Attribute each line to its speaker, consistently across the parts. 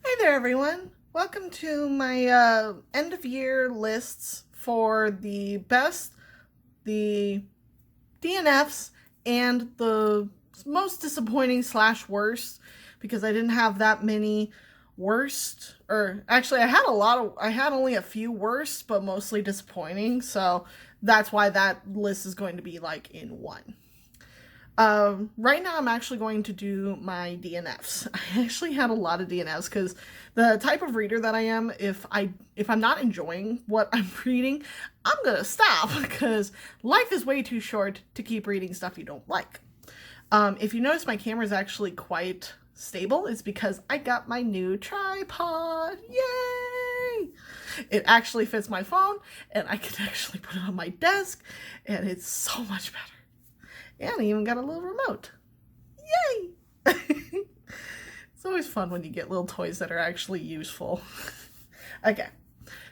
Speaker 1: Hi there, everyone. Welcome to my end of year lists for the best, the DNFs, and the most disappointing slash worst, because I didn't have that many worst, or actually I had only a few worst, but mostly disappointing, so that's why that list is going to be like in one. Right now I'm actually going to do my DNFs. I actually had a lot of DNFs because the type of reader that I am, if I'm not enjoying what I'm reading, I'm gonna stop because life is way too short to keep reading stuff you don't like. If you notice my camera is actually quite stable, it's because I got my new tripod. Yay! It actually fits my phone and I can actually put it on my desk and it's so much better. And I even got a little remote. Yay! It's always fun when you get little toys that are actually useful. Okay,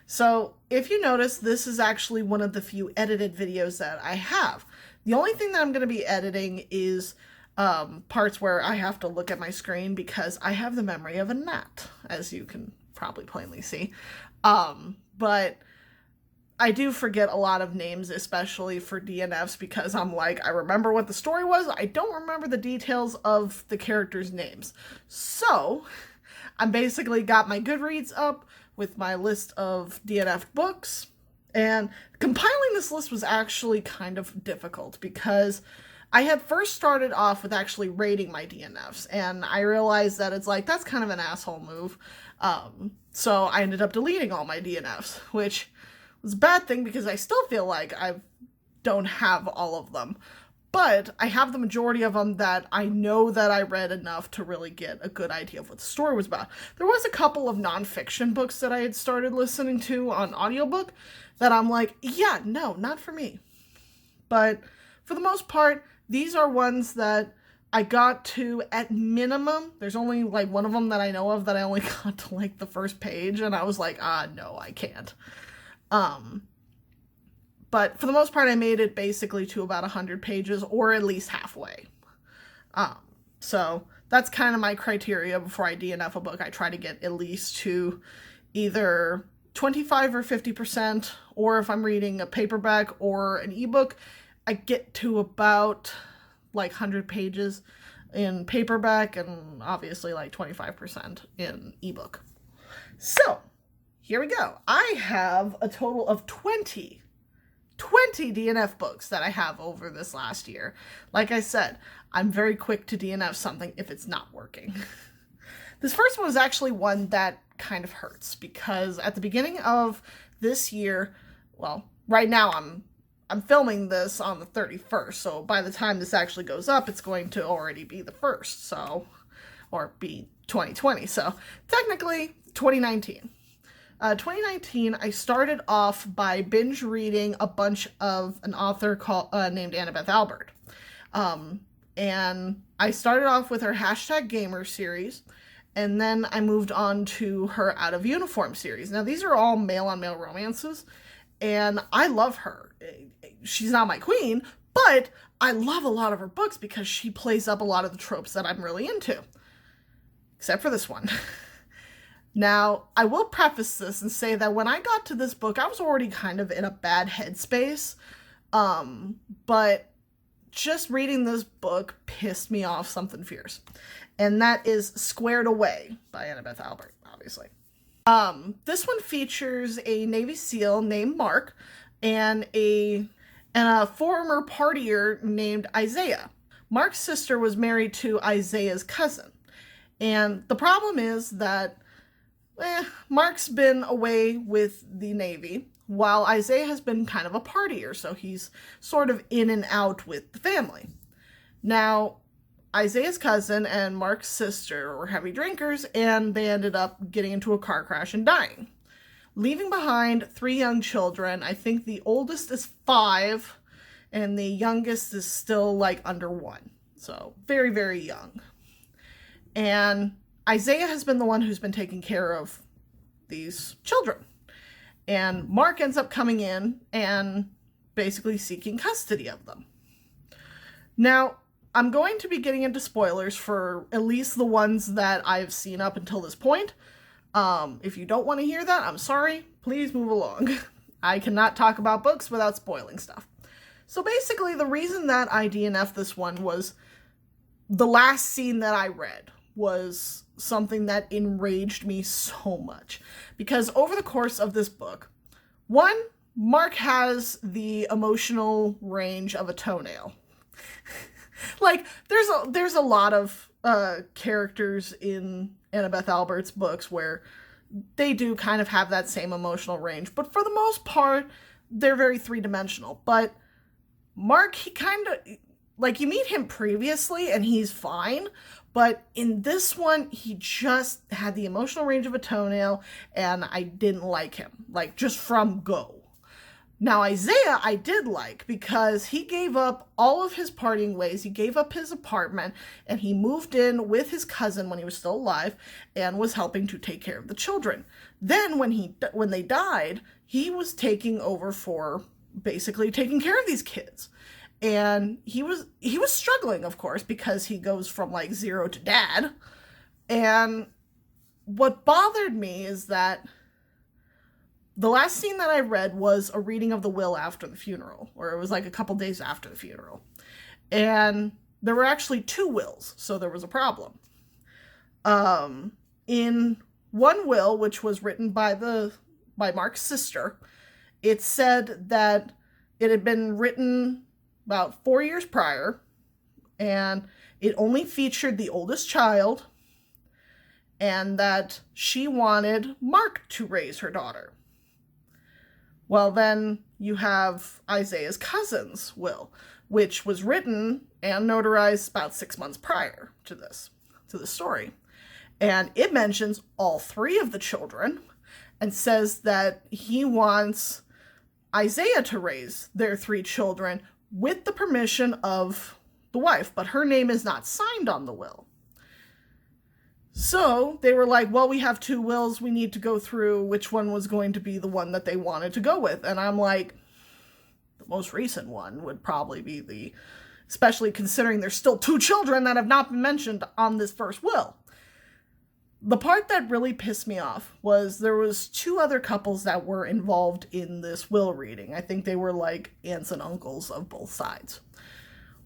Speaker 1: so if you notice, this is actually one of the few edited videos that I have. The only thing that I'm going to be editing is parts where I have to look at my screen because I have the memory of a gnat, as you can probably plainly see. But I do forget a lot of names, especially for DNFs, because I'm like, I remember what the story was, I don't remember the details of the characters' names. So, I'm basically got my Goodreads up with my list of DNF books, and compiling this list was actually kind of difficult, because I had first started off with actually rating my DNFs, and I realized that it's like, that's kind of an asshole move. So I ended up deleting all my DNFs, which was a bad thing because I still feel like I don't have all of them. But I have the majority of them that I know that I read enough to really get a good idea of what the story was about. There was a couple of nonfiction books that I had started listening to on audiobook that I'm like, yeah, no, not for me. But for the most part, these are ones that I got to at minimum. There's only like one of them that I know of that I only got to like the first page, and I was like, no, I can't. But for the most part, I made it basically to about 100 pages, or at least halfway. So that's kind of my criteria before I DNF a book. I try to get at least to either 25 or 50%, or if I'm reading a paperback or an ebook, I get to about like 100 pages in paperback and obviously like 25% in ebook. So, here we go. I have a total of 20 DNF books that I have over this last year. Like I said, I'm very quick to DNF something if it's not working. This first one is actually one that kind of hurts because at the beginning of this year, well, right now I'm filming this on the 31st, so by the time this actually goes up, it's going to already be the 1st, so, or be 2020, so technically 2019. 2019, I started off by binge reading a bunch of an author named Annabeth Albert. And I started off with her #Gamer series, and then I moved on to her Out of Uniform series. Now, these are all male-on-male romances, and I love her. She's not my queen, but I love a lot of her books because she plays up a lot of the tropes that I'm really into. Except for this one. Now, I will preface this and say that when I got to this book, I was already kind of in a bad headspace, but just reading this book pissed me off something fierce. And that is Squared Away by Annabeth Albert, obviously. This one features a Navy SEAL named Mark and a former partier named Isaiah. Mark's sister was married to Isaiah's cousin. And the problem is that Mark's been away with the Navy, while Isaiah has been kind of a partier, so he's sort of in and out with the family. Now, Isaiah's cousin and Mark's sister were heavy drinkers, and they ended up getting into a car crash and dying, leaving behind 3 young children. I think the oldest is 5, and the youngest is still like under 1. So, very, very young. And Isaiah has been the one who's been taking care of these children. And Mark ends up coming in and basically seeking custody of them. Now, I'm going to be getting into spoilers for at least the ones that I've seen up until this point. If you don't want to hear that, I'm sorry. Please move along. I cannot talk about books without spoiling stuff. So basically, the reason that I DNF'd this one was the last scene that I read was something that enraged me so much. Because over the course of this book, one, Mark has the emotional range of a toenail. Like, there's a lot of characters in Annabeth Albert's books where they do kind of have that same emotional range, but for the most part, they're very three-dimensional. But Mark, he kind of, like, you meet him previously and he's fine, but in this one, he just had the emotional range of a toenail, and I didn't like him, like, just from go. Now, Isaiah, I did like, because he gave up all of his partying ways. He gave up his apartment, and he moved in with his cousin when he was still alive, and was helping to take care of the children. Then, when they died, he was taking over for basically taking care of these kids. And he was struggling, of course, because he goes from, like, 0 to dad. And what bothered me is that the last scene that I read was a reading of the will after the funeral, or it was like a couple days after the funeral. And there were actually 2 wills, so there was a problem. In one will, which was written by Mark's sister, it said that it had been written about 4 years prior, and it only featured the oldest child, and that she wanted Mark to raise her daughter. Well, then you have Isaiah's cousin's will, which was written and notarized about 6 months prior to the story. And it mentions all 3 of the children and says that he wants Isaiah to raise their 3 children with the permission of the wife, but her name is not signed on the will. So they were like, well, we have 2 wills. We need to go through which one was going to be the one that they wanted to go with. And I'm like, the most recent one would probably be especially considering there's still 2 children that have not been mentioned on this first will. The part that really pissed me off was there was 2 other couples that were involved in this will reading. I think they were like aunts and uncles of both sides.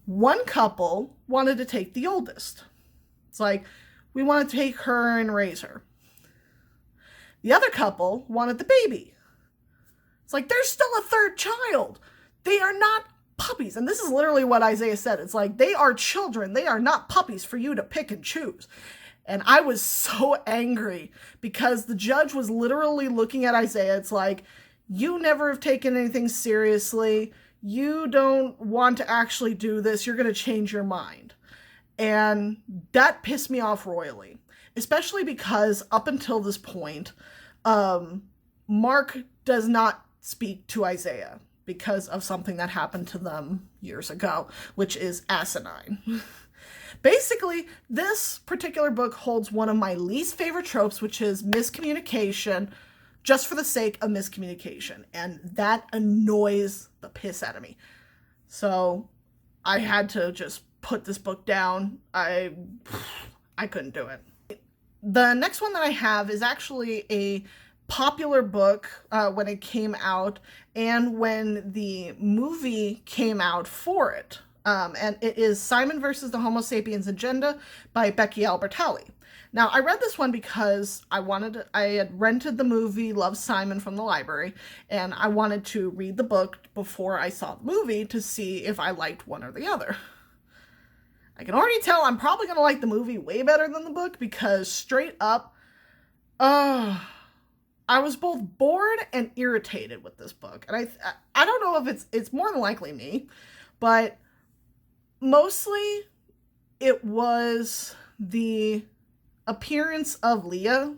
Speaker 1: One couple wanted to take the oldest. It's like, we want to take her and raise her. The other couple wanted the baby. It's like, there's still a 3rd child. They are not puppies. And this is literally what Isaiah said. It's like, they are children. They are not puppies for you to pick and choose. And I was so angry because the judge was literally looking at Isaiah. It's like, you never have taken anything seriously. You don't want to actually do this. You're going to change your mind. And that pissed me off royally, especially because up until this point, Mark does not speak to Isaiah because of something that happened to them years ago, which is asinine. Basically, this particular book holds one of my least favorite tropes, which is miscommunication just for the sake of miscommunication. And that annoys the piss out of me. So I had to just put this book down. I couldn't do it. The next one that I have is actually a popular book when it came out and when the movie came out for it. And it is Simon versus the Homo Sapiens Agenda by Becky Albertalli. Now, I read this one because I had rented the movie Love, Simon from the library, and I wanted to read the book before I saw the movie to see if I liked one or the other. I can already tell I'm probably going to like the movie way better than the book because straight up, I was both bored and irritated with this book. And I don't know if it's more than likely me, but mostly it was the appearance of Leah,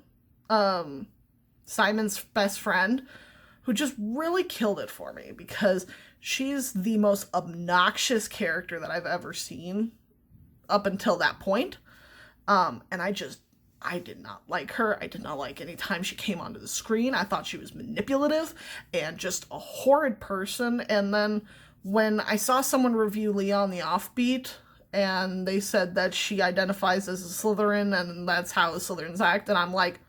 Speaker 1: Simon's best friend, who just really killed it for me because she's the most obnoxious character that I've ever seen up until that point. And I did not like her. I did not like any time she came onto the screen. I thought she was manipulative and just a horrid person. And then when I saw someone review Leah on the Offbeat, and they said that she identifies as a Slytherin, and that's how the Slytherins act, and I'm like,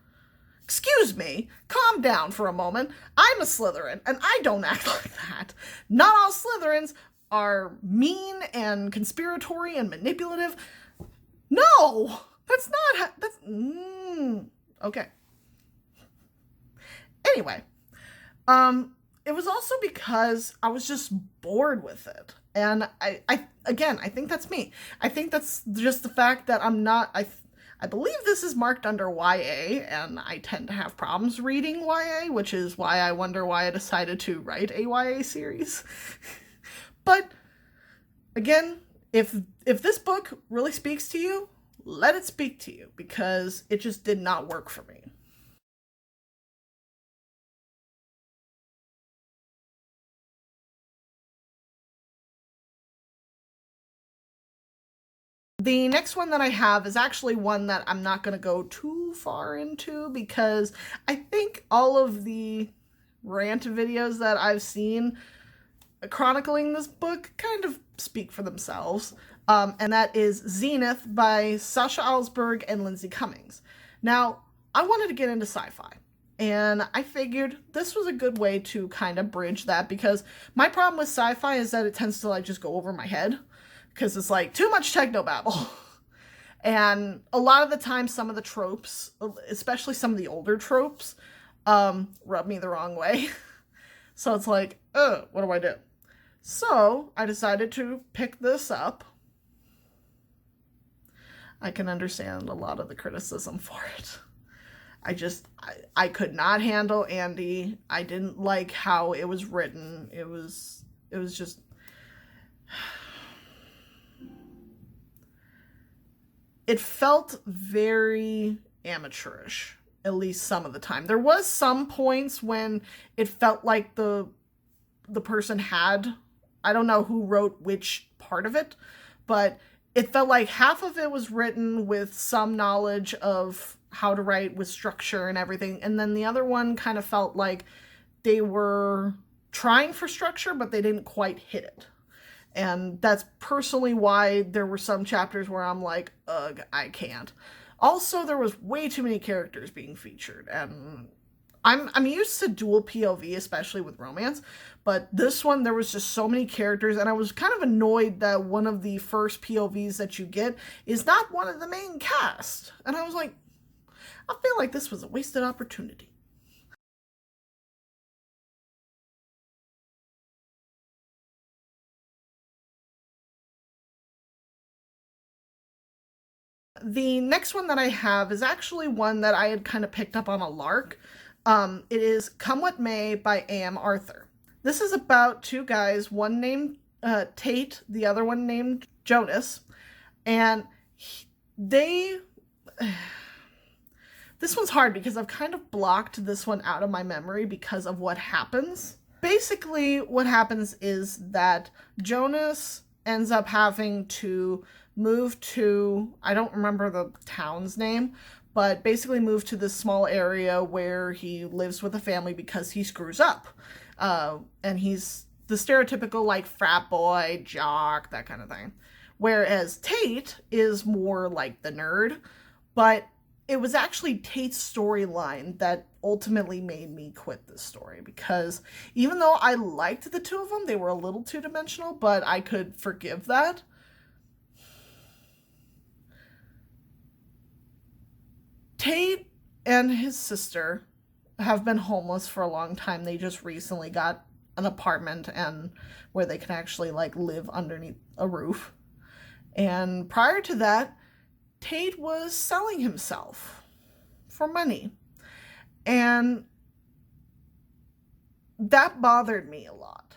Speaker 1: Excuse me, calm down for a moment. I'm a Slytherin, and I don't act like that. Not all Slytherins are mean and conspiratory and manipulative. No, that's not, okay. Anyway, it was also because I was just bored with it. And I think that's me. I think that's just the fact that I believe this is marked under YA, and I tend to have problems reading YA, which is why I wonder why I decided to write a YA series. But again, if this book really speaks to you, let it speak to you, because it just did not work for me. The next one that I have is actually one that I'm not going to go too far into, because I think all of the rant videos that I've seen chronicling this book kind of speak for themselves. And that is Zenith by Sasha Alsberg and Lindsay Cummings. Now, I wanted to get into sci-fi, and I figured this was a good way to kind of bridge that, because my problem with sci-fi is that it tends to just go over my head, because it's too much technobabble. And a lot of the time, some of the tropes, especially some of the older tropes, rub me the wrong way. So it's what do I do? So I decided to pick this up. I can understand a lot of the criticism for it. I could not handle Andy. I didn't like how it was written. It was just... It felt very amateurish, at least some of the time. There was some points when it felt like the person had, I don't know who wrote which part of it, but it felt like half of it was written with some knowledge of how to write with structure and everything, and then the other one kind of felt like they were trying for structure, but they didn't quite hit it. And that's personally why there were some chapters where I'm like, ugh, I can't. Also, there was way too many characters being featured, and I'm used to dual POV, especially with romance, but this one, there was just so many characters, and I was kind of annoyed that one of the first POVs that you get is not one of the main cast. And I was like, I feel like this was a wasted opportunity. The next one that I have is actually one that I had kind of picked up on a lark. It is Come What May by A.M. Arthur. This is about two guys, one named Tate, the other one named Jonas, and they... This one's hard because I've kind of blocked this one out of my memory because of what happens. Basically, what happens is that Jonas ends up having to move to, I don't remember the town's name, but basically move to this small area where he lives with a family because he screws up. And he's the stereotypical frat boy, jock, that kind of thing. Whereas Tate is more like the nerd, but it was actually Tate's storyline that ultimately made me quit this story, because even though I liked the two of them, they were a little two-dimensional, but I could forgive that. Tate and his sister have been homeless for a long time. They just recently got an apartment and where they can actually live underneath a roof. And prior to that, Tate was selling himself for money. And that bothered me a lot.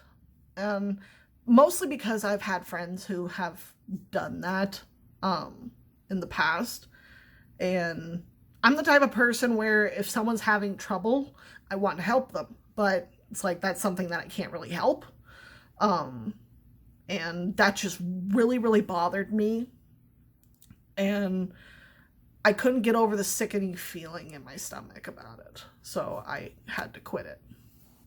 Speaker 1: Mostly because I've had friends who have done that in the past. And I'm the type of person where if someone's having trouble, I want to help them. But it's that's something that I can't really help. And that just really, really bothered me. And I couldn't get over the sickening feeling in my stomach about it. So I had to quit it.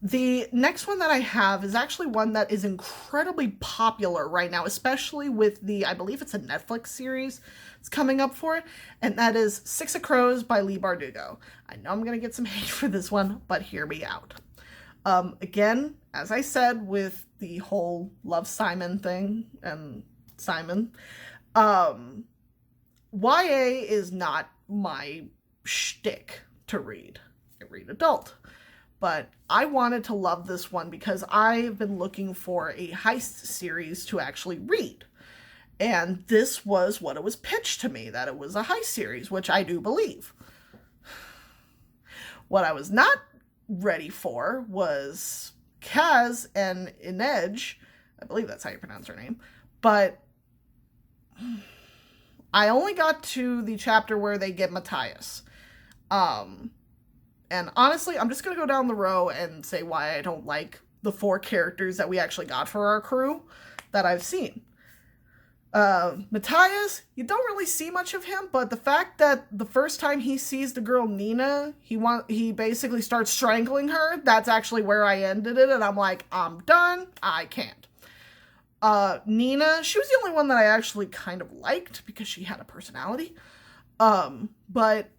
Speaker 1: The next one that I have is actually one that is incredibly popular right now, especially with I believe it's a Netflix series it's coming up for it, and that is Six of Crows by Leigh Bardugo. I know I'm going to get some hate for this one, but hear me out. Again, as I said, with the whole Love Simon thing and Simon, YA is not my shtick to read. I read adult. But I wanted to love this one because I've been looking for a heist series to actually read. And this was what it was pitched to me, that it was a heist series, which I do believe. What I was not ready for was Kaz and Inej. I believe that's how you pronounce her name. But I only got to the chapter where they get Matthias. And honestly, I'm just going to go down the row and say why I don't like the 4 characters that we actually got for our crew that I've seen. Matthias, you don't really see much of him, but the fact that the first time he sees the girl Nina, he basically starts strangling her, that's actually where I ended it, and I'm like, I'm done, I can't. Nina, she was the only one that I actually kind of liked because she had a personality. But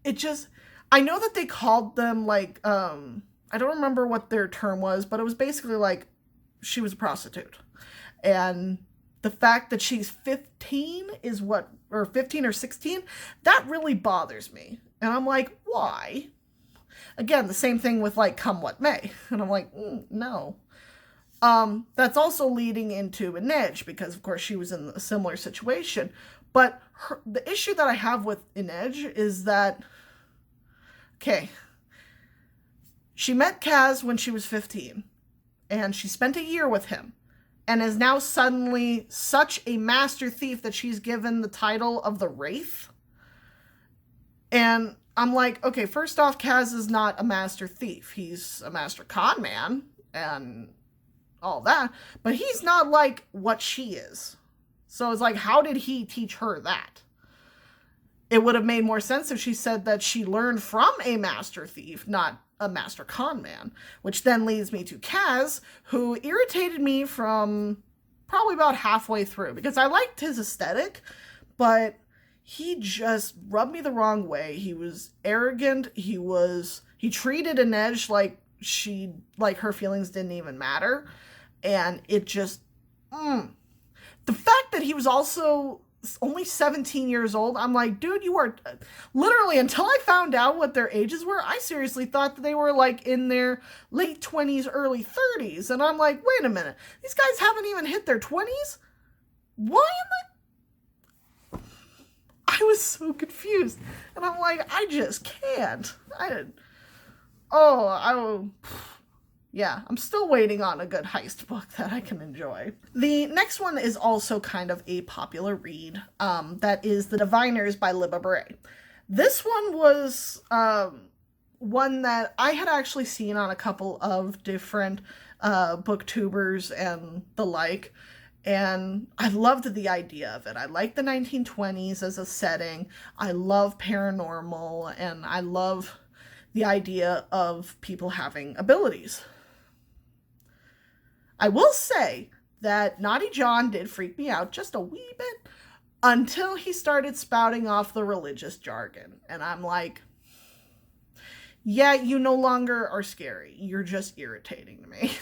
Speaker 1: it just... I know that they called them, like, I don't remember what their term was, but it was basically like she was a prostitute. And the fact that she's 15 is or 15 or 16, that really bothers me. And I'm like, why? Again, the same thing with, like, Come What May. And I'm like, no. That's also leading into Inej, because, of course, she was in a similar situation. But the issue that I have with Inej is that... Okay, she met Kaz when she was 15, and she spent a year with him, and is now suddenly such a master thief that she's given the title of the Wraith. And I'm like, okay, first off, Kaz is not a master thief. He's a master con man and all that, but he's not like what she is. So it's like, how did he teach her that? It would have made more sense if she said that she learned from a master thief, not a master con man. Which then leads me to Kaz, who irritated me from probably about halfway through. Because I liked his aesthetic, but he just rubbed me the wrong way. He was arrogant. He treated Inej like her feelings didn't even matter. And it just... The fact that he was also... only 17 years old, I'm like, dude, you are literally, until I found out what their ages were, I seriously thought that they were like in their late 20s, early 30s. And I'm like, wait a minute, these guys haven't even hit their 20s? Why am I was so confused. And I'm like, I just can't. Yeah, I'm still waiting on a good heist book that I can enjoy. The next one is also kind of a popular read. That is The Diviners by Libba Bray. This one was one that I had actually seen on a couple of different booktubers and the like. And I loved the idea of it. I like the 1920s as a setting. I love paranormal, and I love the idea of people having abilities. I will say that Naughty John did freak me out just a wee bit until he started spouting off the religious jargon. And I'm like, yeah, you no longer are scary. You're just irritating to me.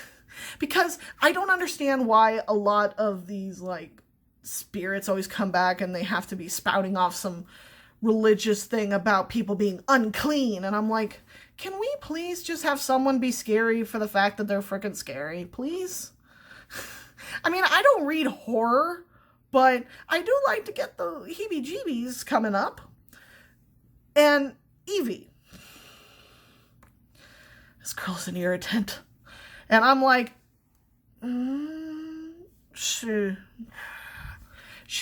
Speaker 1: Because I don't understand why a lot of these, like, spirits always come back and they have to be spouting off some religious thing about people being unclean. And I'm like, can we please just have someone be scary for the fact that they're freaking scary, please? I mean, I don't read horror, but I do like to get the heebie-jeebies coming up. And Evie. This girl's an irritant. And I'm like, she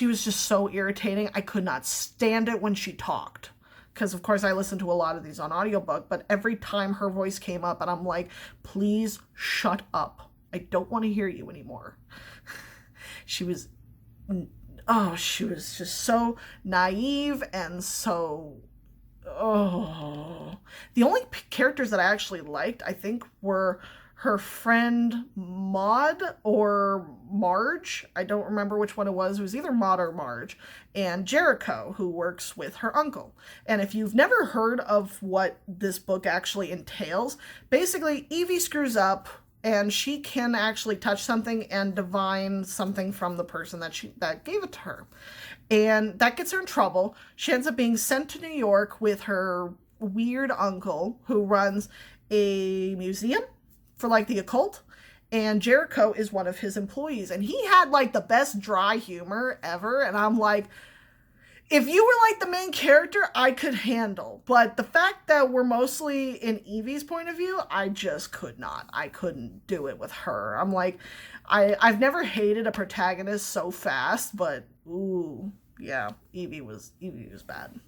Speaker 1: was just so irritating. I could not stand it when she talked. Because, of course, I listen to a lot of these on audiobook, but every time her voice came up, and I'm like, please shut up. I don't want to hear you anymore. She was just so naive and so oh, the only characters that I actually liked, I think, were her friend Maud or Marge. I don't remember which one it was. It was either Maud or Marge. And Jericho, who works with her uncle. And if you've never heard of what this book actually entails, basically Evie screws up and she can actually touch something and divine something from the person that gave it to her. And that gets her in trouble. She ends up being sent to New York with her weird uncle who runs a museum for like the occult, and Jericho is one of his employees, and he had like the best dry humor ever, and I'm like, if you were like the main character, I could handle, but the fact that we're mostly in Evie's point of view, I just could not. I couldn't do it with her. I'm like, I've never hated a protagonist so fast, but ooh, yeah, Evie was bad.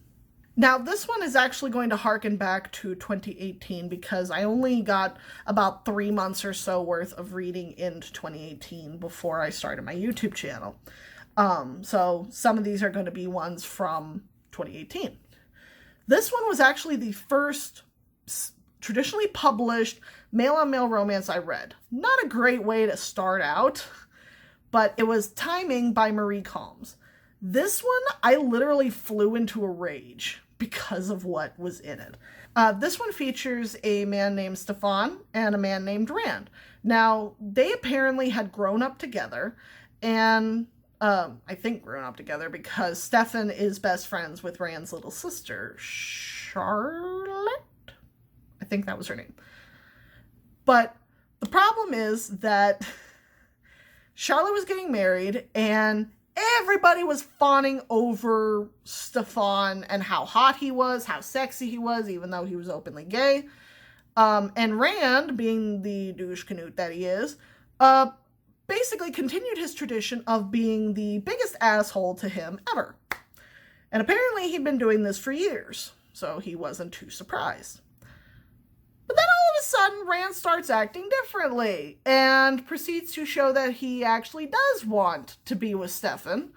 Speaker 1: Now, this one is actually going to harken back to 2018 because I only got about 3 months or so worth of reading into 2018 before I started my YouTube channel. So some of these are going to be ones from 2018. This one was actually the first traditionally published male-on-male romance I read. Not a great way to start out, but it was Timing by Marie Calms. This one, I literally flew into a rage because of what was in it. This one features a man named Stefan and a man named Rand. Now, they apparently had grown up together, and I think grown up together because Stefan is best friends with Rand's little sister, Charlotte? I think that was her name. But the problem is that Charlotte was getting married, and everybody was fawning over Stefan and how hot he was, how sexy he was, even though he was openly gay. And Rand, being the douche canute that he is, basically continued his tradition of being the biggest asshole to him ever. And apparently he'd been doing this for years, so he wasn't too surprised. But then all of a sudden, Rand starts acting differently and proceeds to show that he actually does want to be with Stefan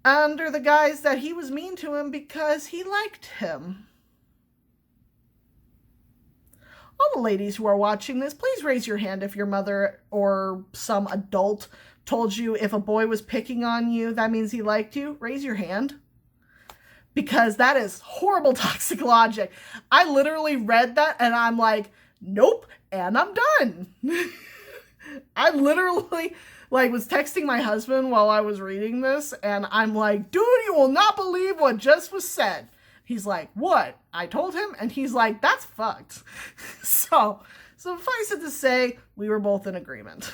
Speaker 1: under the guise that he was mean to him because he liked him. All the ladies who are watching this, please raise your hand if your mother or some adult told you if a boy was picking on you, that means he liked you. Raise your hand. Because that is horrible toxic logic. I literally read that and I'm like, nope, and I'm done. I literally was texting my husband while I was reading this, and I'm like, dude, you will not believe what just was said. He's like, what? I told him, and he's like, that's fucked. So suffice it to say, we were both in agreement.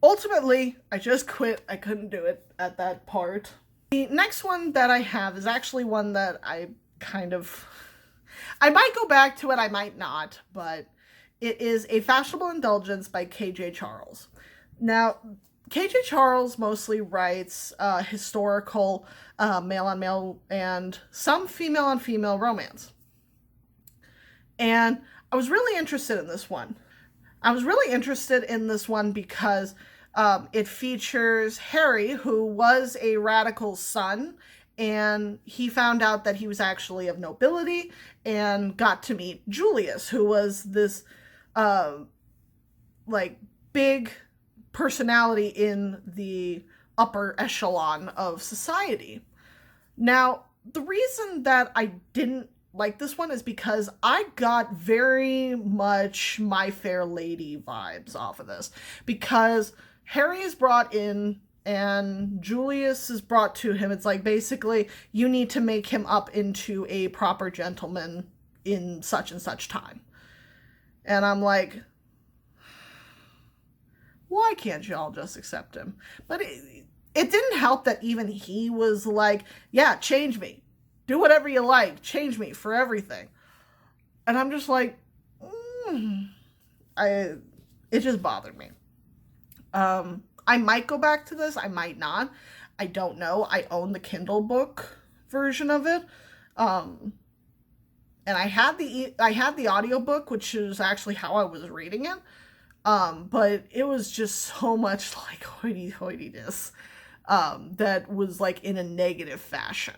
Speaker 1: Ultimately, I just quit. I couldn't do it at that part. The next one that I have is actually one that I might go back to it, I might not, but it is A Fashionable Indulgence by K.J. Charles. Now, K.J. Charles mostly writes historical male-on-male and some female-on-female romance. And I was really interested in this one. Because it features Harry, who was a radical son, and he found out that he was actually of nobility and got to meet Julius, who was this big personality in the upper echelon of society. Now, the reason that I didn't like this one is because I got very much My Fair Lady vibes off of this, because Harry is brought in and Julius is brought to him. It's like, basically, you need to make him up into a proper gentleman in such and such time. And I'm like, why can't y'all just accept him? But it didn't help that even he was like, yeah, change me. Do whatever you like. Change me for everything. And I'm just like, it just bothered me. I might go back to this. I might not. I don't know. I own the Kindle book version of it. And I had the audiobook, which is actually how I was reading it. But it was just so much like hoity-toityness, that was like in a negative fashion.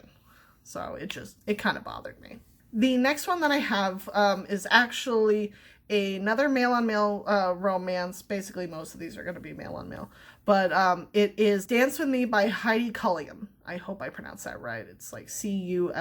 Speaker 1: So it kind of bothered me. The next one that I have is actually another male-on-male romance. Basically, most of these are going to be male-on-male. But it is Dance With Me by Heidi Cullinan. I hope I pronounced that right. It's like Cullinan.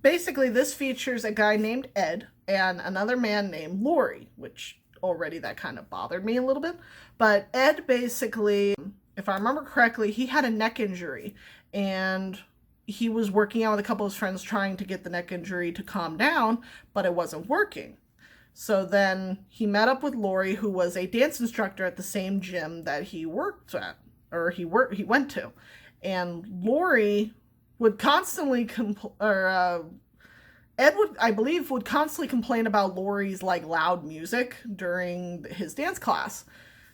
Speaker 1: Basically, this features a guy named Ed and another man named Lori, which already that kind of bothered me a little bit. But Ed basically, if I remember correctly, he had a neck injury, and he was working out with a couple of his friends trying to get the neck injury to calm down, but it wasn't working. So then he met up with Lori, who was a dance instructor at the same gym that he worked at, or he went to. And Lori would constantly Ed would, I believe, would constantly complain about Lori's like loud music during his dance class.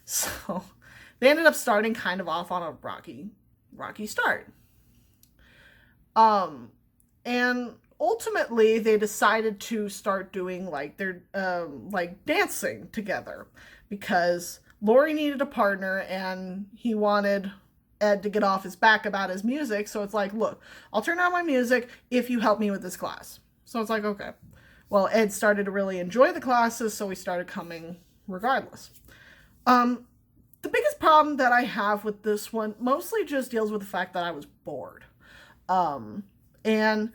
Speaker 1: So they ended up starting kind of off on a rocky start. And ultimately they decided to start doing like their like dancing together, because Lori needed a partner and he wanted Ed to get off his back about his music. So it's like, look, I'll turn on my music if you help me with this class. So it's like, okay. Well, Ed started to really enjoy the classes, so we started coming regardless. The biggest problem that I have with this one mostly just deals with the fact that I was bored. And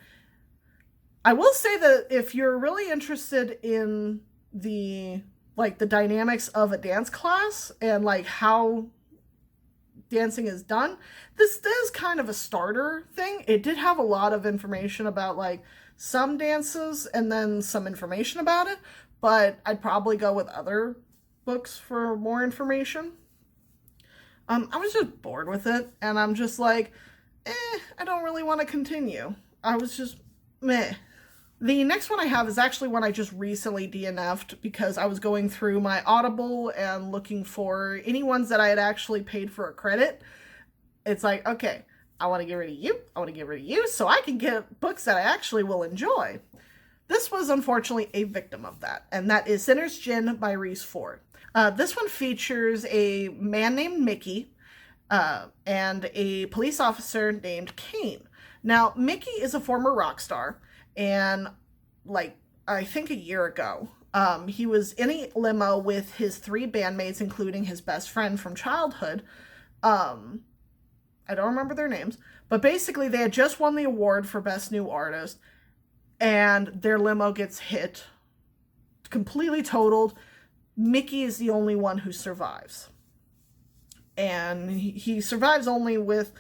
Speaker 1: I will say that if you're really interested in the dynamics of a dance class and like how dancing is done, this is kind of a starter thing. It did have a lot of information about like some dances and then some information about it, but I'd probably go with other books for more information. I was just bored with it, and I'm just like, I don't really want to continue. I was just meh. The next one I have is actually one I just recently DNF'd because I was going through my Audible and looking for any ones that I had actually paid for a credit. It's like, okay, I want to get rid of you. I want to get rid of you so I can get books that I actually will enjoy. This was unfortunately a victim of that, and that is Sinner's Gin by Reese Ford. This one features a man named Mickey and a police officer named Kane. Now, Mickey is a former rock star, and like, I think a year ago, he was in a limo with his 3 bandmates, including his best friend from childhood. I don't remember their names, but basically they had just won the award for Best New Artist, and their limo gets hit, completely totaled. Mickey is the only one who survives. And he survives only with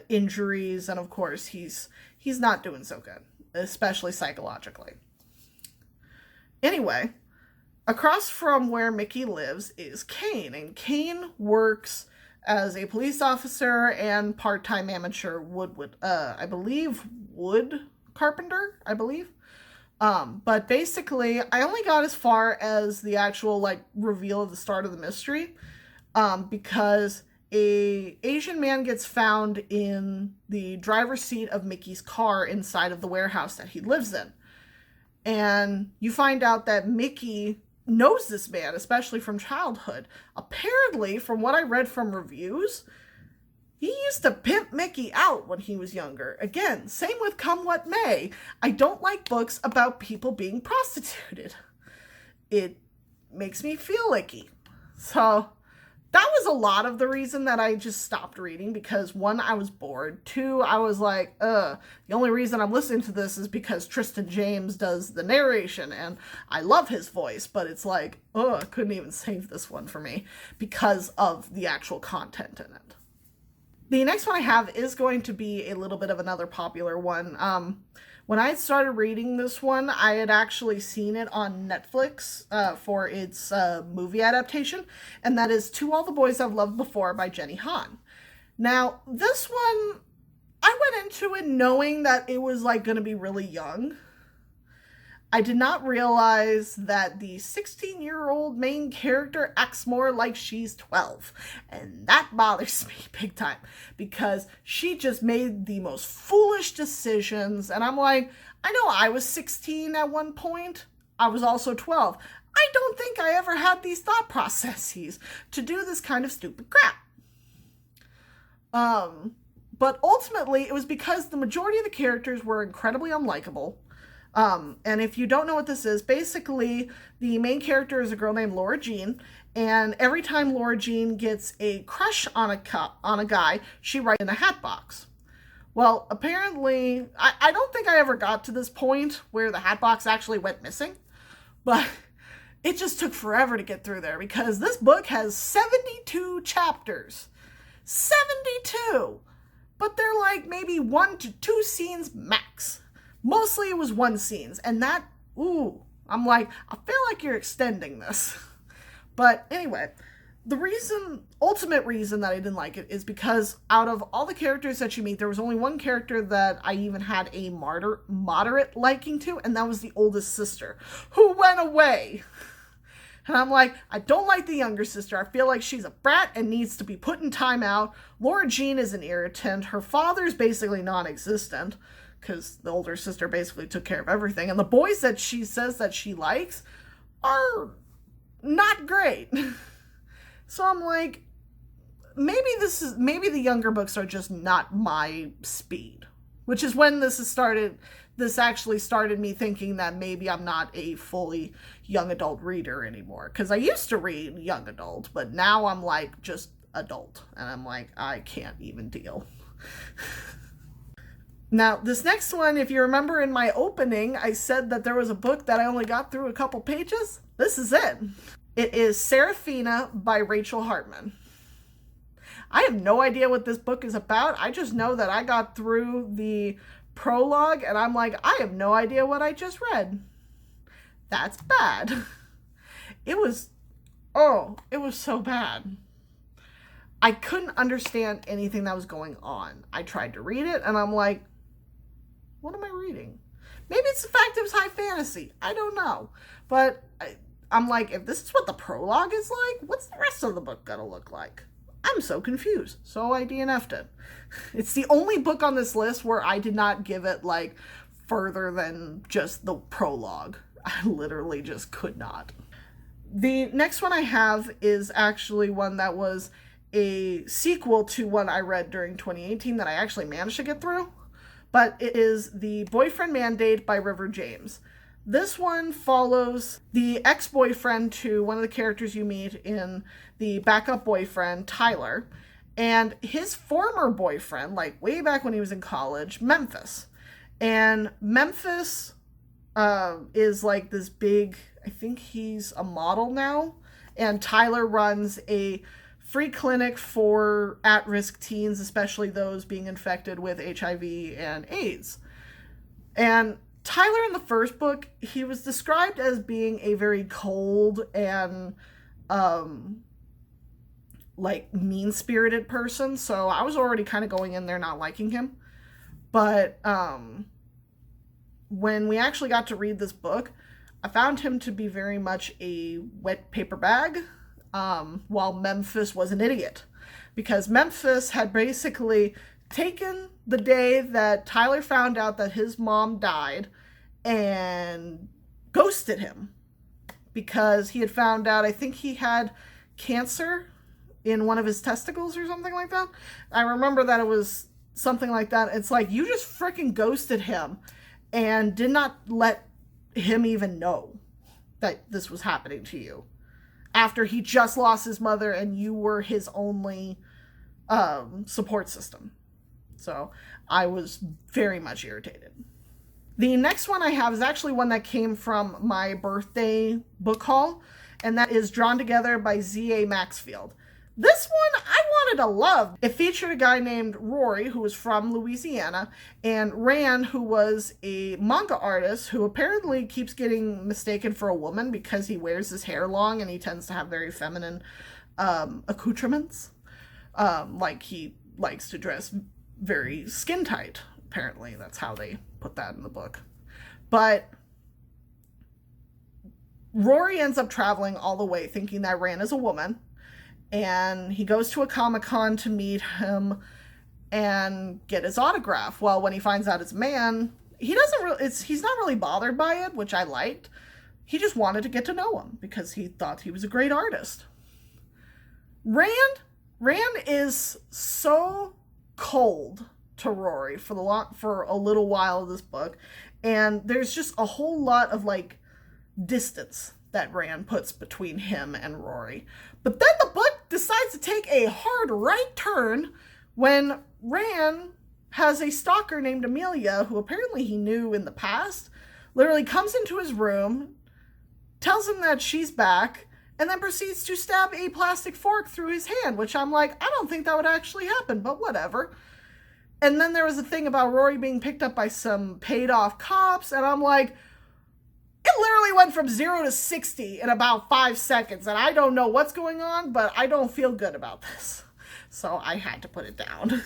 Speaker 1: injuries, and of course he's not doing so good, especially psychologically. Anyway, across from where Mickey lives is Kane, and Kane works as a police officer and part-time amateur wood carpenter, I believe. But basically, I only got as far as the actual like reveal of the start of the mystery, because a Asian man gets found in the driver's seat of Mickey's car inside of the warehouse that he lives in. And you find out that Mickey knows this man, especially from childhood. Apparently, from what I read from reviews, he used to pimp Mickey out when he was younger. Again, same with Come What May. I don't like books about people being prostituted. It makes me feel icky. So that was a lot of the reason that I just stopped reading, because 1, I was bored. 2, I was like, the only reason I'm listening to this is because Tristan James does the narration, and I love his voice, but it's like, I couldn't even save this one for me because of the actual content in it. The next one I have is going to be a little bit of another popular one. When I had started reading this one, I had actually seen it on Netflix for its movie adaptation, and that is To All the Boys I've Loved Before by Jenny Han. Now, this one, I went into it knowing that it was like going to be really young. I did not realize that the 16-year-old main character acts more like she's 12. And that bothers me big time, because she just made the most foolish decisions. And I'm like, I know I was 16 at one point. I was also 12. I don't think I ever had these thought processes to do this kind of stupid crap. But ultimately, it was because the majority of the characters were incredibly unlikable. And if you don't know what this is, basically the main character is a girl named Laura Jean, and every time Laura Jean gets a crush on a guy, she writes in a hat box. Well, apparently, I don't think I ever got to this point where the hat box actually went missing, but it just took forever to get through there because this book has 72 chapters. 72! But they're like maybe 1 to 2 scenes max. Mostly it was 1 scenes, and that, ooh, I'm like, I feel like you're extending this. But anyway, the ultimate reason that I didn't like it is because out of all the characters that you meet, there was only one character that I even had a moderate liking to, and that was the oldest sister, who went away. And I'm like, I don't like the younger sister. I feel like she's a brat and needs to be put in timeout. Laura Jean is an irritant. Her father's basically non-existent because the older sister basically took care of everything. And the boys that she says that she likes are not great. So I'm like, maybe the younger books are just not my speed, which is when this actually started me thinking that maybe I'm not a fully young adult reader anymore. Because I used to read young adult, but now I'm like just adult. And I'm like, I can't even deal. Now, this next one, if you remember in my opening, I said that there was a book that I only got through a couple pages. This is it. It is Sarafina by Rachel Hartman. I have no idea what this book is about. I just know that I got through the prologue and I'm like, I have no idea what I just read. That's bad. It was so bad. I couldn't understand anything that was going on. I tried to read it and I'm like, what am I reading? Maybe it's the fact it was high fantasy. I don't know. But I'm like, if this is what the prologue is like, what's the rest of the book gonna look like? I'm so confused. So I DNF'd it. It's the only book on this list where I did not give it like further than just the prologue. I literally just could not. The next one I have is actually one that was a sequel to one I read during 2018 that I actually managed to get through. But it is The Boyfriend Mandate by River James. This one follows the ex-boyfriend to one of the characters you meet in the backup boyfriend, Tyler, and his former boyfriend, like way back when he was in college, Memphis. And Memphis is like this big, I think he's a model now, and Tyler runs a free clinic for at-risk teens, especially those being infected with HIV and AIDS. And Tyler in the first book, he was described as being a very cold and like mean-spirited person, so I was already kind of going in there not liking him. But when we actually got to read this book, I found him to be very much a wet paper bag, while Memphis was an idiot. Because Memphis had basically taken the day that Tyler found out that his mom died and ghosted him. Because he had found out, I think he had cancer in one of his testicles or something like that. I remember that it was something like that. It's like, you just freaking ghosted him and did not let him even know that this was happening to you. After he just lost his mother and you were his only support system. So I was very much irritated. The next one I have is actually one that came from my birthday book haul, and that is Drawn Together by Z.A. Maxfield. This one I wanted to love. It featured a guy named Rory, who was from Louisiana, and Rand, who was a manga artist who apparently keeps getting mistaken for a woman because he wears his hair long and he tends to have very feminine accoutrements. Like he likes to dress very skin tight. Apparently, that's how they put that in the book. But Rory ends up traveling all the way thinking that Rand is a woman. And he goes to a Comic-Con to meet him and get his autograph. Well, when he finds out it's a man, he's not really bothered by it, which I liked. He just wanted to get to know him because he thought he was a great artist. Rand is so cold to Rory for a little while of this book, and there's just a whole lot of like distance that Rand puts between him and Rory. But then the book decides to take a hard right turn when Rand has a stalker named Amelia, who apparently he knew in the past, literally comes into his room, tells him that she's back, and then proceeds to stab a plastic fork through his hand, which I'm like, I don't think that would actually happen, but whatever. And then there was a thing about Rory being picked up by some paid-off cops, and I'm like, it literally went from 0 to 60 in about 5 seconds, and I don't know what's going on, but I don't feel good about this. So I had to put it down.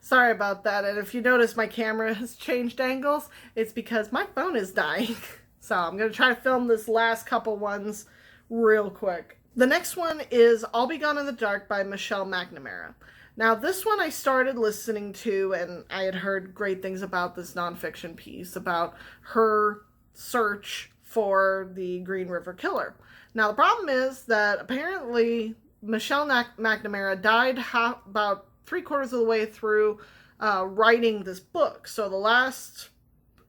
Speaker 1: Sorry about that, and if you notice my camera has changed angles, it's because my phone is dying. So I'm going to try to film this last couple ones real quick. The next one is I'll Be Gone in the Dark by Michelle McNamara. Now, this one I started listening to, and I had heard great things about this nonfiction piece, about her search for the Green River Killer. Now, the problem is that apparently Michelle McNamara died about 3/4 of the way through writing this book. So the last,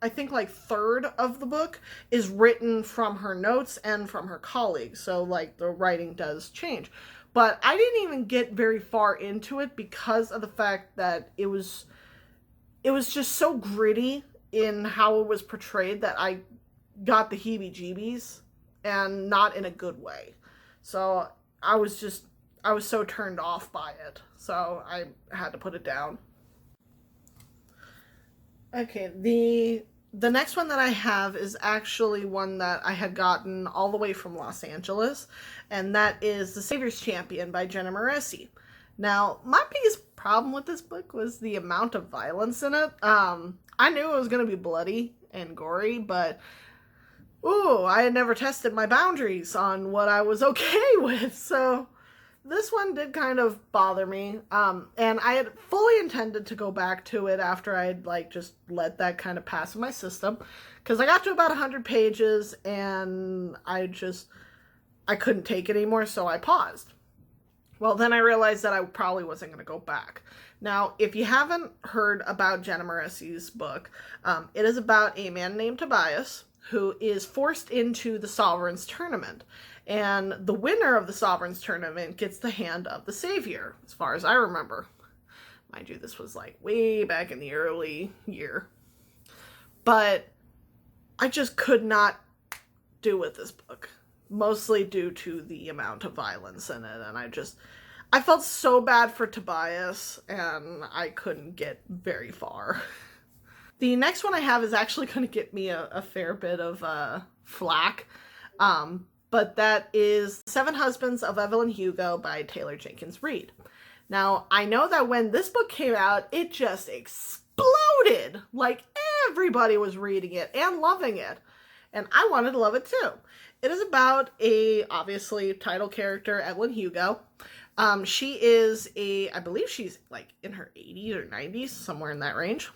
Speaker 1: I think, like third of the book is written from her notes and from her colleagues. So like the writing does change. But I didn't even get very far into it because of the fact that it was just so gritty in how it was portrayed that I got the heebie-jeebies, and not in a good way. So I was so turned off by it. So I had to put it down. Okay, the next one that I have is actually one that I had gotten all the way from Los Angeles, and that is The Savior's Champion by Jenna Maressi. Now, my biggest problem with this book was the amount of violence in it. I knew it was going to be bloody and gory, but I had never tested my boundaries on what I was okay with, so this one did kind of bother me, and I had fully intended to go back to it after I had like just let that kind of pass in my system, because I got to about 100 pages and I couldn't take it anymore, so I paused. Well, then I realized that I probably wasn't going to go back. Now, if you haven't heard about Jenna Maressi's book, it is about a man named Tobias who is forced into the Sovereign's Tournament. And the winner of the Sovereign's Tournament gets the hand of the Savior, as far as I remember. Mind you, this was like way back in the early year. But I just could not do with this book. Mostly due to the amount of violence in it. And I felt so bad for Tobias, and I couldn't get very far. The next one I have is actually going to get me a fair bit of flack. But that is 7 Husbands of Evelyn Hugo by Taylor Jenkins Reid. Now, I know that when this book came out, it just exploded. Like, everybody was reading it and loving it. And I wanted to love it too. It is about obviously, title character, Evelyn Hugo. She is I believe she's like in her 80s or 90s, somewhere in that range.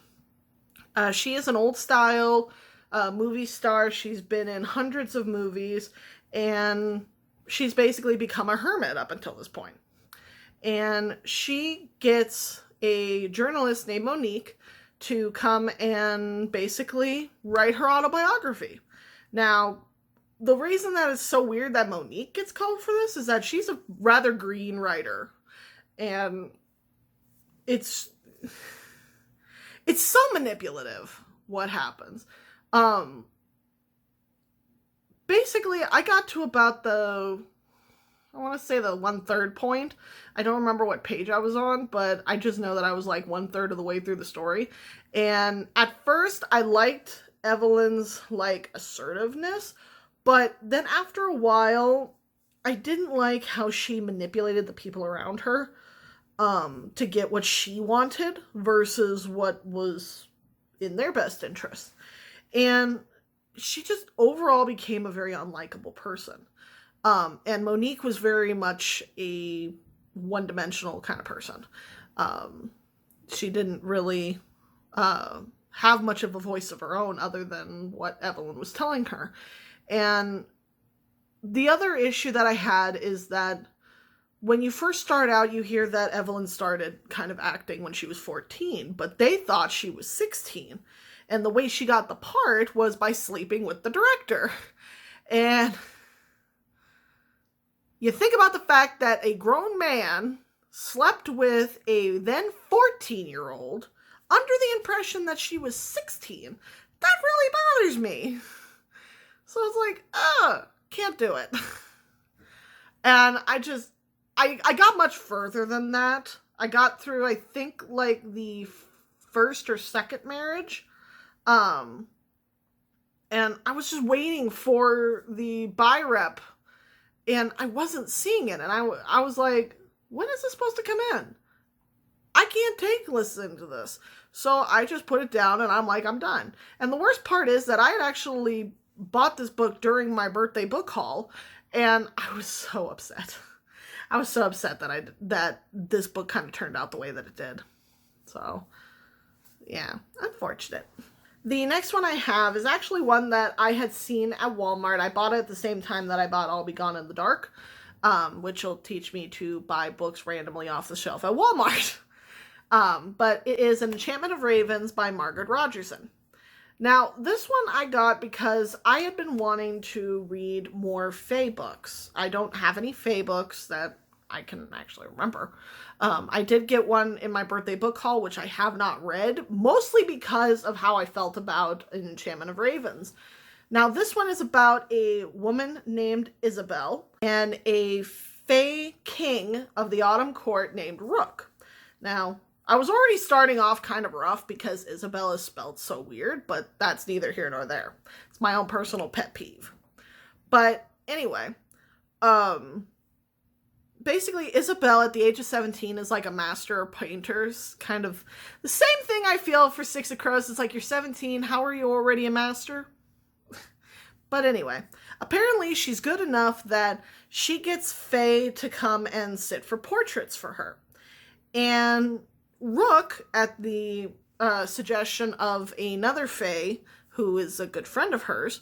Speaker 1: She is an old style movie star. She's been in hundreds of movies, and she's basically become a hermit up until this point. And she gets a journalist named Monique to come and basically write her autobiography. Now, the reason that it's so weird that Monique gets called for this is that she's a rather green writer. And it's so manipulative what happens. Basically, I got to about I want to say the 1/3 point. I don't remember what page I was on, but I just know that I was like 1/3 of the way through the story. And at first, I liked Evelyn's like assertiveness, but then after a while, I didn't like how she manipulated the people around her to get what she wanted versus what was in their best interest. And she just overall became a very unlikable person. And Monique was very much a one-dimensional kind of person. She didn't really have much of a voice of her own other than what Evelyn was telling her. And the other issue that I had is that when you first start out, you hear that Evelyn started kind of acting when she was 14, but they thought she was 16. And the way she got the part was by sleeping with the director. And you think about the fact that a grown man slept with a then 14-year-old under the impression that she was 16. That really bothers me. So it's like, can't do it. And I got much further than that. I got through, I think, like, the first or second marriage. And I was just waiting for the buy rep, and I wasn't seeing it. And I was like, when is this supposed to come in? I can't listen to this. So I just put it down, and I'm like, I'm done. And the worst part is that I had actually bought this book during my birthday book haul, and I was so upset. I was so upset that this book kind of turned out the way that it did. So, yeah, unfortunate. The next one I have is actually one that I had seen at Walmart. I bought it at the same time that I bought I'll Be Gone in the Dark, which will teach me to buy books randomly off the shelf at Walmart. But it is Enchantment of Ravens by Margaret Rogerson. Now, this one I got because I had been wanting to read more Fae books. I don't have any Fae books that I can actually remember. I did get one in my birthday book haul, which I have not read, mostly because of how I felt about Enchantment of Ravens. Now, this one is about a woman named Isabel and a Fae king of the Autumn Court named Rook. Now, I was already starting off kind of rough because Isabel is spelled so weird, but that's neither here nor there. It's my own personal pet peeve. But anyway, basically Isabel at the age of 17 is like a master of painters. Kind of the same thing I feel for Six of Crows. It's like, you're 17, how are you already a master? But anyway, apparently she's good enough that she gets Fae to come and sit for portraits for her. And Rook, at the suggestion of another Fae, who is a good friend of hers,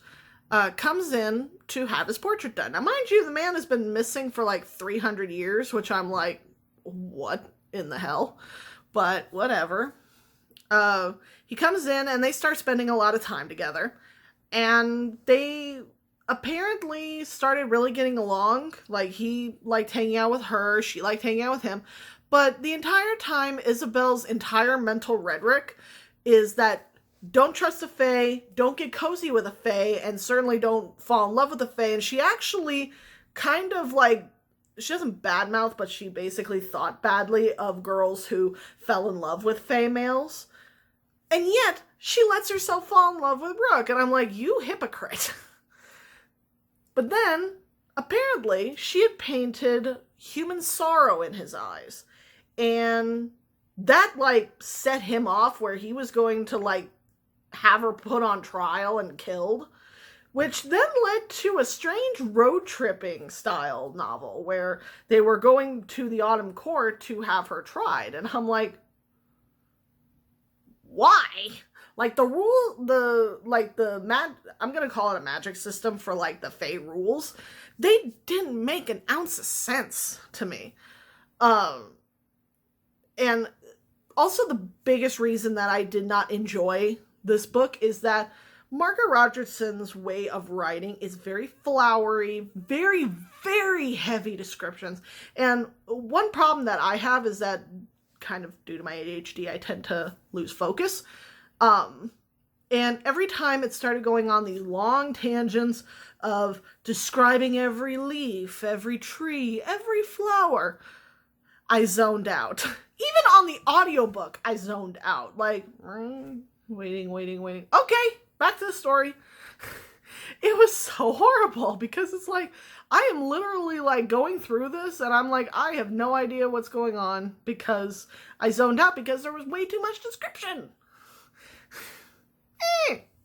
Speaker 1: comes in to have his portrait done. Now, mind you, the man has been missing for like 300 years, which I'm like, what in the hell? But whatever. He comes in and they start spending a lot of time together. And they apparently started really getting along. Like, he liked hanging out with her, she liked hanging out with him. But the entire time, Isabel's entire mental rhetoric is that don't trust a Fae, don't get cozy with a Fae, and certainly don't fall in love with a Fae. And she actually kind of like, she doesn't badmouth, but she basically thought badly of girls who fell in love with Fae males. And yet, she lets herself fall in love with Rook. And I'm like, you hypocrite. But then, apparently, she had painted human sorrow in his eyes. And that, like, set him off where he was going to, like, have her put on trial and killed. Which then led to a strange road tripping style novel where they were going to the Autumn Court to have her tried. And I'm like, why? Like, I'm gonna call it a magic system for, like, the Fae rules. They didn't make an ounce of sense to me. And also the biggest reason that I did not enjoy this book is that Margaret Rogerson's way of writing is very flowery, very, very heavy descriptions. And one problem that I have is that, kind of due to my ADHD, I tend to lose focus. And every time it started going on these long tangents of describing every leaf, every tree, every flower, I zoned out. Even on the audiobook, I zoned out. Like, waiting. Okay, back to the story. It was so horrible because it's like, I am literally like going through this and I'm like, I have no idea what's going on because I zoned out because there was way too much description.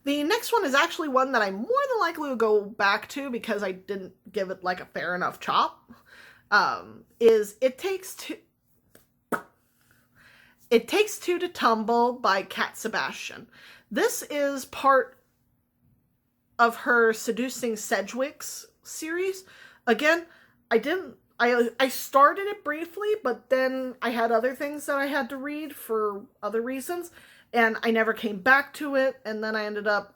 Speaker 1: The next one is actually one that I more than likely will go back to because I didn't give it like a fair enough chop. Is It Takes Two to Tumble by Cat Sebastian. This is part of her Seducing Sedgwicks series. Again, I I started it briefly, but then I had other things that I had to read for other reasons, and I never came back to it, and then I ended up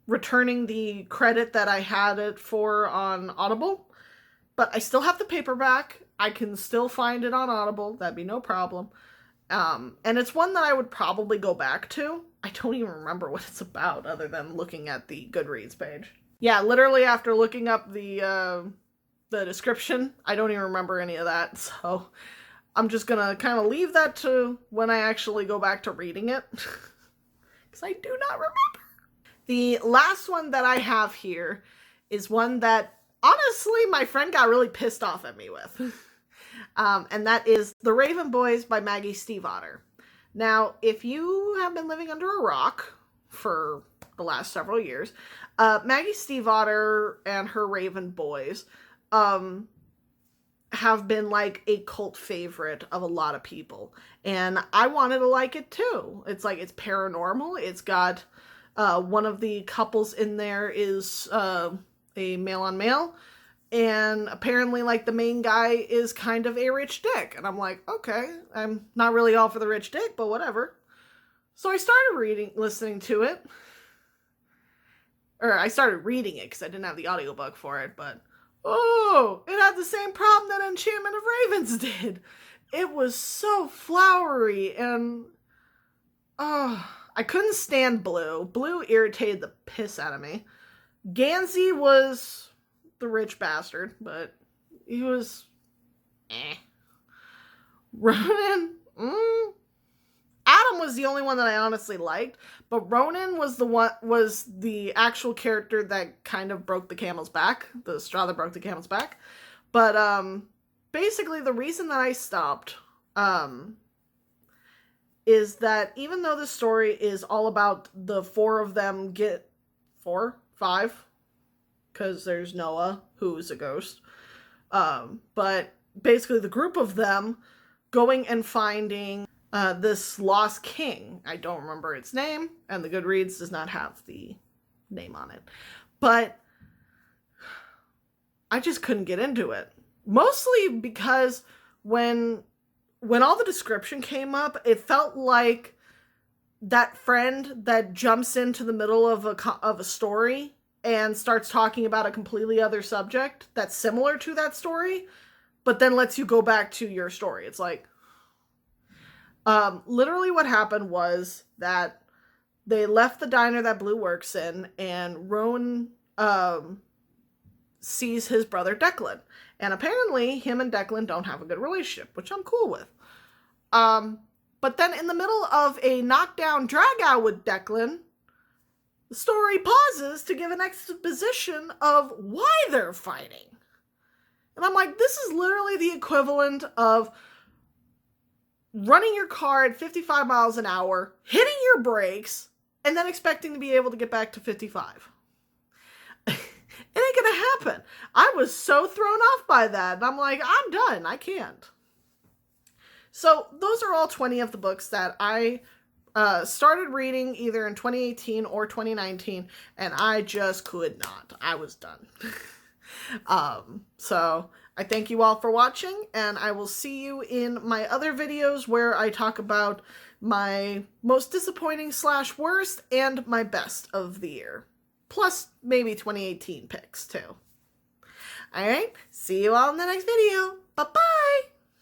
Speaker 1: returning the credit that I had it for on Audible. But I still have the paperback. I can still find it on Audible. That'd be no problem. And it's one that I would probably go back to. I don't even remember what it's about other than looking at the Goodreads page. Yeah, literally after looking up the description, I don't even remember any of that. So I'm just gonna kind of leave that to when I actually go back to reading it. Because I do not remember. The last one that I have here is one that, honestly, my friend got really pissed off at me with. And that is The Raven Boys by Maggie Stiefvater. Now, if you have been living under a rock for the last several years, Maggie Stiefvater and her Raven Boys have been like a cult favorite of a lot of people. And I wanted to like it too. It's like, it's paranormal. It's got one of the couples in there is a male on male. And apparently, like, the main guy is kind of a rich dick. And I'm like, okay, I'm not really all for the rich dick, but whatever. So I started listening to it. Or I started reading it because I didn't have the audiobook for it, but oh, it had the same problem that Enchantment of Ravens did. It was so flowery and I couldn't stand Blue. Blue irritated the piss out of me. Gansey was the rich bastard, but he was Ronan, Adam was the only one that I honestly liked, but Ronan was the actual character that kind of broke the camel's back, the straw that broke the camel's back. But basically the reason that I stopped is that even though the story is all about the four of them five, because there's Noah, who's a ghost. But basically the group of them going and finding this lost king. I don't remember its name, and the Goodreads does not have the name on it. But I just couldn't get into it. Mostly because when all the description came up, it felt like that friend that jumps into the middle of a story and starts talking about a completely other subject that's similar to that story, but then lets you go back to your story. It's like, literally what happened was that they left the diner that Blue works in, and Roan sees his brother Declan. And apparently him and Declan don't have a good relationship, which I'm cool with. But then in the middle of a knockdown drag out with Declan, the story pauses to give an exposition of why they're fighting. And I'm like, this is literally the equivalent of running your car at 55 miles an hour, hitting your brakes, and then expecting to be able to get back to 55. It ain't gonna happen. I was so thrown off by that. And I'm like, I'm done. I can't. So those are all 20 of the books that I started reading either in 2018 or 2019, and I just could not. I was done. So I thank you all for watching, and I will see you in my other videos where I talk about my most disappointing / worst and my best of the year. Plus maybe 2018 picks too. Alright, see you all in the next video. Bye-bye!